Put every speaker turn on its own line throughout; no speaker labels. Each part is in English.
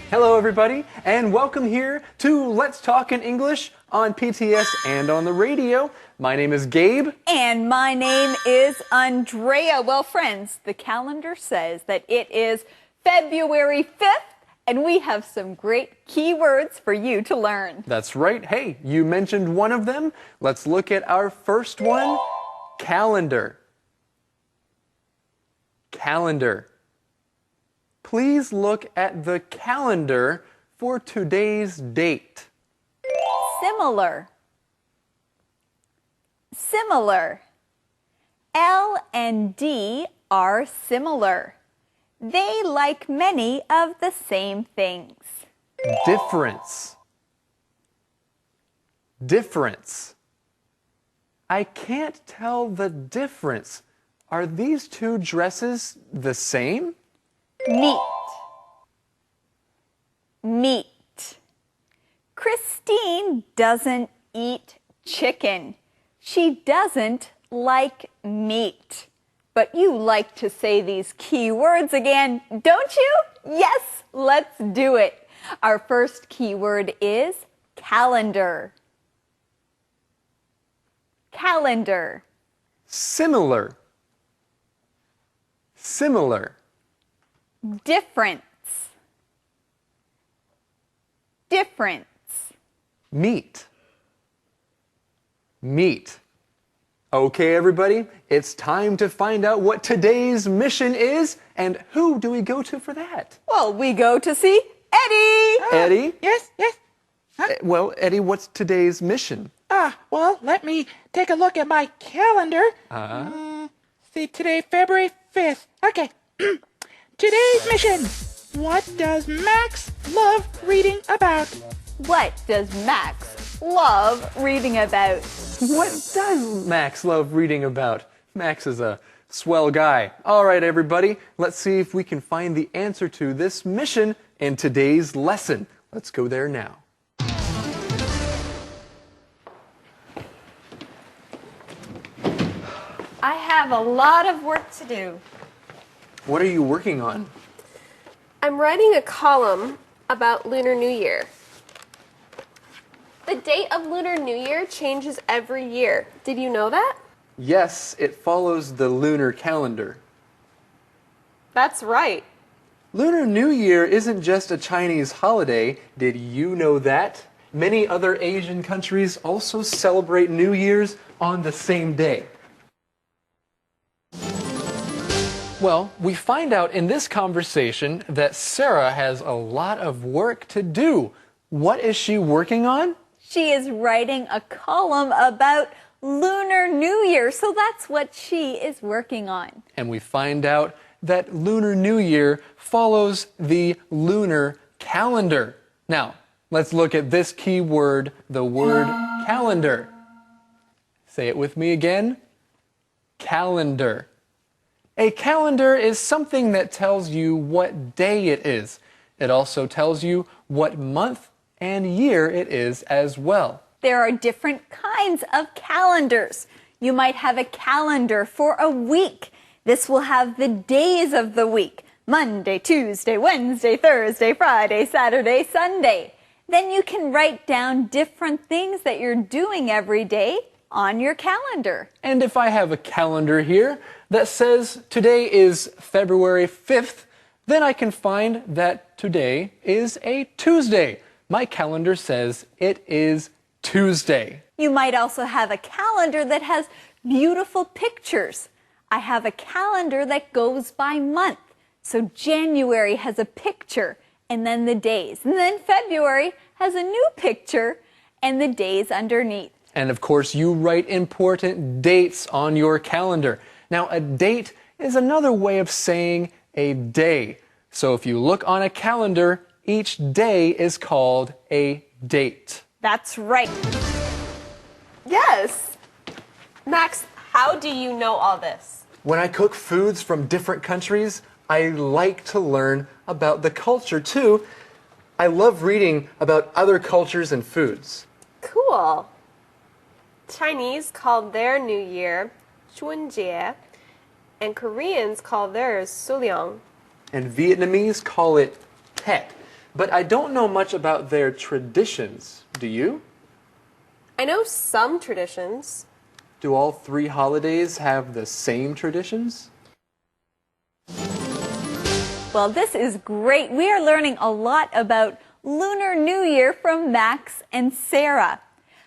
Hello everybody, and welcome here to Let's Talk in English on PTS and on the radio. My name is Gabe.
And my name is Andrea. Well, friends, the calendar says that it is February 5th, and we have some great keywords for you to learn.
That's right. Hey, you mentioned one of them. Let's look at our first one. Calendar. Calendar. Please look at the calendar for today's date.
Similar. Similar. Elle and Dee are similar. They like many of the same things.
Difference. Difference. I can't tell the difference. Are these two dresses the same?
Meet. Meat. Kristine doesn't eat chicken. She doesn't like meat. But you like to say these key words again, don't you? Yes, let's do it. Our first keyword is calendar. Calendar.
Similar. Similar.
Difference. Difference.
Meat. Meat. Okay, everybody, it's time to find out what today's mission is, and who do we go to for that?
Well, we go to see Eddie.
Eddie?
Yes.
Well, Eddie, what's today's mission?
Well, let me take a look at my calendar. See, today, February 5th. Okay. Today's mission. What does Max love reading about?
What does Max love reading about?
What does Max love reading about? Max is a swell guy. All right, everybody, let's see if we can find the answer to this mission in today's lesson. Let's go there now.
I have a lot of work to do.
What are you working on?
I'm writing a column about Lunar New Year. The date of Lunar New Year changes every year. Did you know that?
Yes, it follows the lunar calendar.
That's right.
Lunar New Year isn't just a Chinese holiday. Did you know that? Many other Asian countries also celebrate New Year's on the same day. Well, we find out in this conversation that Sara has a lot of work to do. What is she working on?
She is writing a column about Lunar New Year, so that's what she is working on.
And we find out that Lunar New Year follows the lunar calendar. Now, let's look at this key word, the word calendar. Say it with me again. Calendar. A calendar is something that tells you what day it is. It also tells you what month and year it is as well.
There are different kinds of calendars. You might have a calendar for a week. This will have the days of the week. Monday, Tuesday, Wednesday, Thursday, Friday, Saturday, Sunday. Then you can write down different things that you're doing every day on your calendar.
And if I have a calendar here that says today is February 5th, then I can find that today is a Tuesday. My calendar says it is Tuesday.
You might also have a calendar that has beautiful pictures. I have a calendar that goes by month. So January has a picture and then the days. And then February has a new picture and the days underneath.
And of course, you write important dates on your calendar. Now, a date is another way of saying a day. So if you look on a calendar, each day is called a date.
That's right.
Yes. Max, how do you know all this?
When I cook foods from different countries, I like to learn about the culture too. I love reading about other cultures and foods.
Cool. Chinese call their New Year 春节, and Koreans call theirs Suliang.
And Vietnamese call it Tet. but I don't know much about their traditions. Do you?
I know some traditions.
Do all 3 holidays have the same traditions?
Well, this is great. We are learning a lot about Lunar New Year from Max and Sara.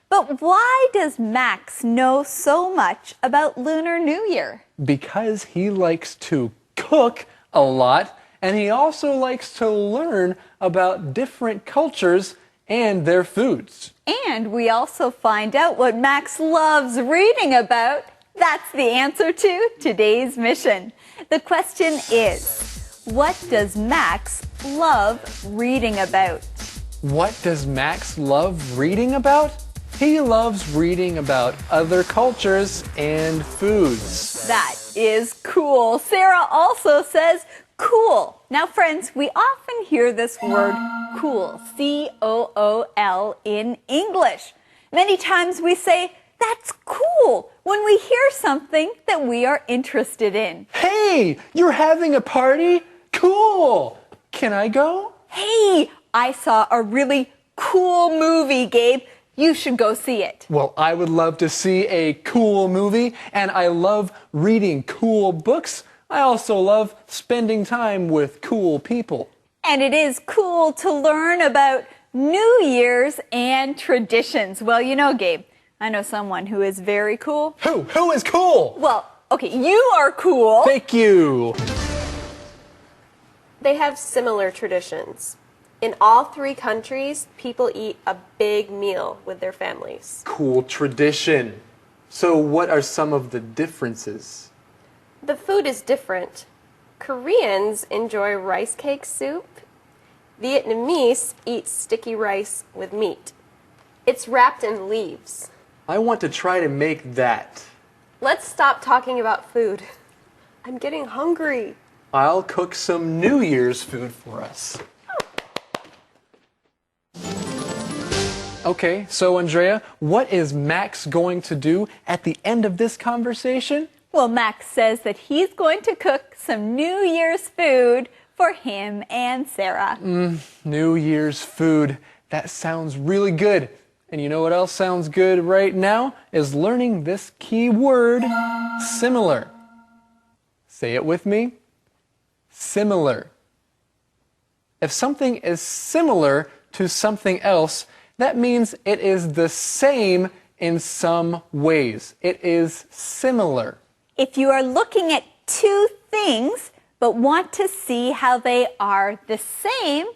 But why does Max know so much about Lunar New Year?
Because he likes to cook a lot, and he also likes to learn about different cultures and their foods.
And we also find out what Max loves reading about. That's the answer to today's mission. The question is, what does Max love reading about?
What does Max love reading about? He loves reading about other cultures and foods.
That is cool. Sara also says cool. Now, friends, we often hear this word cool, C-O-O-L, in English. Many times we say, that's cool, when we hear something that we are interested in.
Hey, you're having a party? Cool! Can I go?
Hey, I saw a really cool movie, Gabe. You should go see it.
Well, I would love to see a cool movie, and I love reading cool books. I also love spending time with cool people.
And it is cool to learn about New Year's and traditions. Well, you know, Gabe, I know someone who is very cool.
Who? Who is cool?
Well, okay, you are cool.
Thank you.
They have similar traditions. In all 3 countries, people eat a big meal with their families.
Cool tradition. So what are some of the differences?
The food is different. Koreans enjoy rice cake soup. Vietnamese eat sticky rice with meat. It's wrapped in leaves.
I want to try to make that.
Let's stop talking about food. I'm getting hungry.
I'll cook some New Year's food for us. Okay, so Andrea, what is Max going to do at the end of this conversation?
Well, Max says that he's going to cook some New Year's food for him and Sara.
New Year's food. That sounds really good. And you know what else sounds good right now? Is learning this key word, similar. Say it with me. Similar. If something is similar to something else, that means it is the same in some ways. It is similar.
If you are looking at 2 things but want to see how they are the same,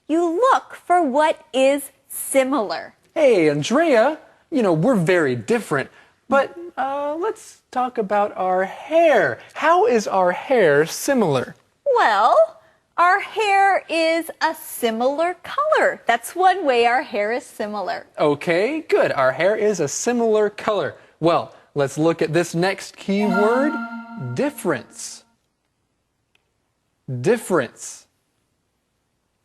you look for what is similar.
Hey, Andrea, you know, we're very different, but let's talk about our hair. How is our hair similar?
Well, our hair is a similar color. That's one way our hair is similar.
Okay, good. Our hair is a similar color. Well, let's look at this next key word, difference. Difference.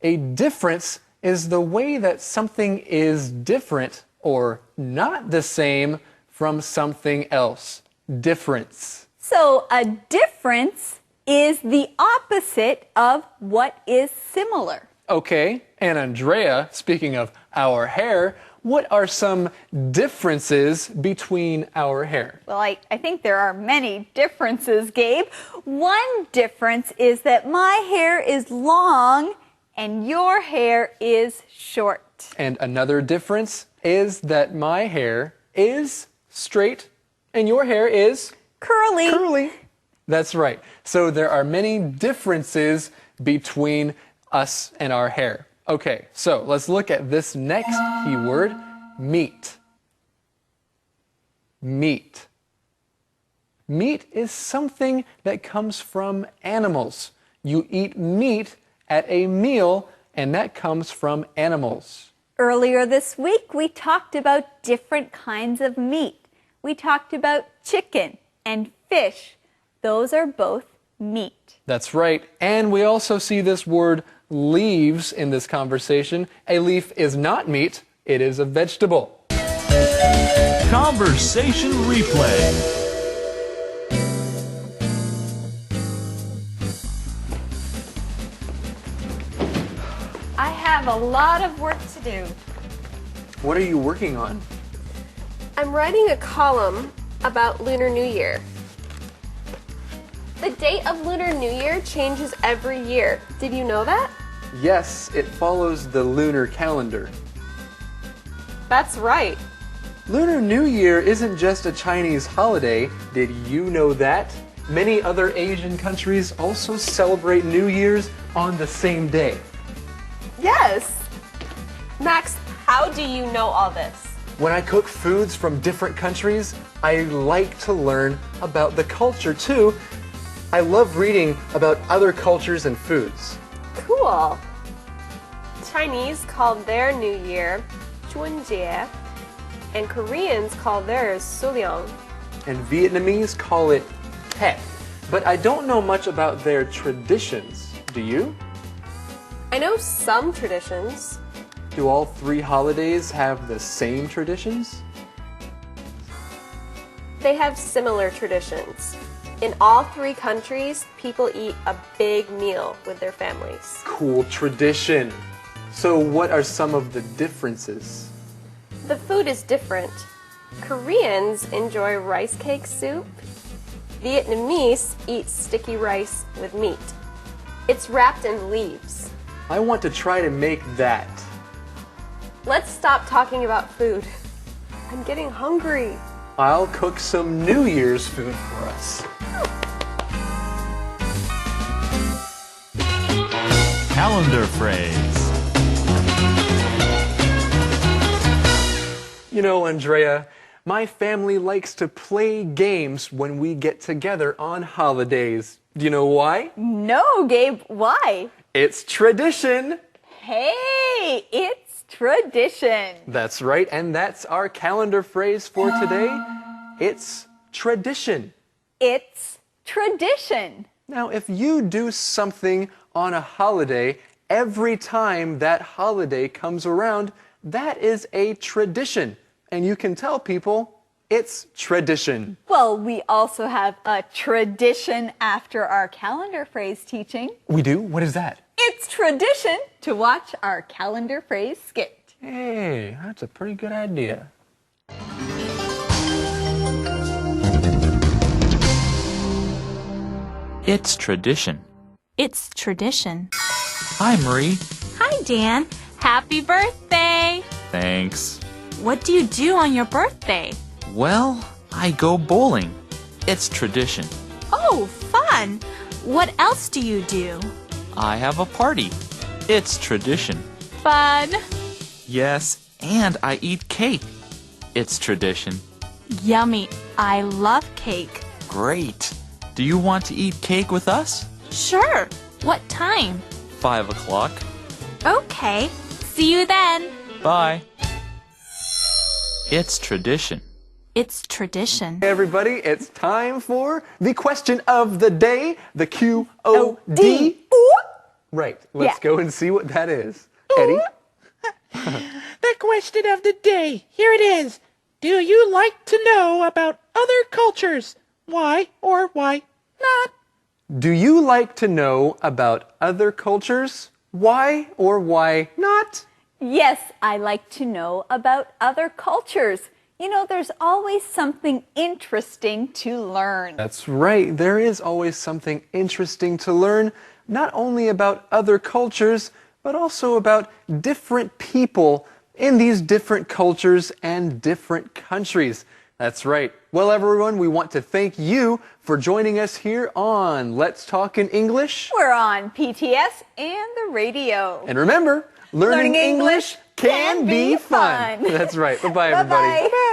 A difference is the way that something is different or not the same from something else. Difference.
So a difference is the opposite of what is similar.
Okay, and Andrea, speaking of our hair, what are some differences between our hair?
Well, I think there are many differences, Gabe. One difference is that my hair is long and your hair is short.
And another difference is that my hair is straight and your hair is
Curly.
curly. That's right. So there are many differences between us and our hair. Okay, so let's look at this next keyword, meat. Meat. Meat is something that comes from animals. You eat meat at a meal, and that comes from animals.
Earlier this week, we talked about different kinds of meat. We talked about chicken and fish. Those are both meat.
That's right. And we also see this word leaves in this conversation. A leaf is not meat, it is a vegetable.
Conversation replay.
I have
a lot of work to do.
What are you working on?
I'm writing a column about Lunar New Year. The date of Lunar New Year changes every year. Did you know that?
Yes, it follows the lunar calendar.
That's right.
Lunar New Year isn't just a Chinese holiday. Did you know that? Many other Asian countries also celebrate New Year's on the same day.
Yes. Max, how do you know all this?
When I cook foods from different countries, I like to learn about the culture too. I love reading about other cultures and foods.
Cool. Chinese call their New Year 春节, and Koreans call theirs Suliang.
And Vietnamese call it Tet. But I don't know much about their traditions. Do you?
I know some traditions.
Do all three holidays have the same traditions?
They have similar traditions. In all three countries, people eat a big meal with their families.
Cool tradition. So what are some of the differences?
The food is different. Koreans enjoy rice cake soup. Vietnamese eat sticky rice with meat. It's wrapped in leaves.
I want to try to make that.
Let's stop talking about food. I'm getting hungry.
I'll cook some New Year's food for us.
Calendar phrase.
You know, Andrea, my family likes to play games when we get together on holidays. Do you know why?
No, Gabe, why?
It's tradition.
Hey, it's tradition.
That's right, and that's our calendar phrase for today. It's tradition.
It's tradition.
Now, if you do something on a holiday, every time that holiday comes around, that is a tradition. And you can tell people it's tradition.
Well, we also have a tradition after our calendar phrase teaching.
We do? What is that?
It's tradition to watch our calendar phrase skit.
Hey, that's a pretty good idea.
It's tradition.
It's tradition.
Hi, Marie.
Hi, Dan. Happy birthday!
Thanks.
What do you do on your birthday?
Well, I go bowling. It's tradition.
Oh, fun! What else do you do?
I have a party. It's tradition.
Fun!
Yes, and I eat cake. It's tradition.
Yummy! I love cake.
Great. Do you want to eat cake with us?
Sure! What time?
5 o'clock.
Okay. See you then!
Bye. It's tradition.
It's tradition.
Hey everybody, it's time for the question of the day, the QOD. Right, let's go and see what that is. Eddie?
The question of the day. Here it is. Do you like to know about other cultures? Why or why not?
Do you like to know about other cultures? Why or why not?
Yes, I like to know about other cultures. You know, there's always something interesting to learn.
That's right, there is always something interesting to learn, not only about other cultures, but also about different people in these different cultures and different countries. That's right. Well, everyone, we want to thank you for joining us here on Let's Talk in English.
We're on PTS and the radio.
And remember, learning English can be fun. That's right. Bye-bye, everybody.
Bye-bye.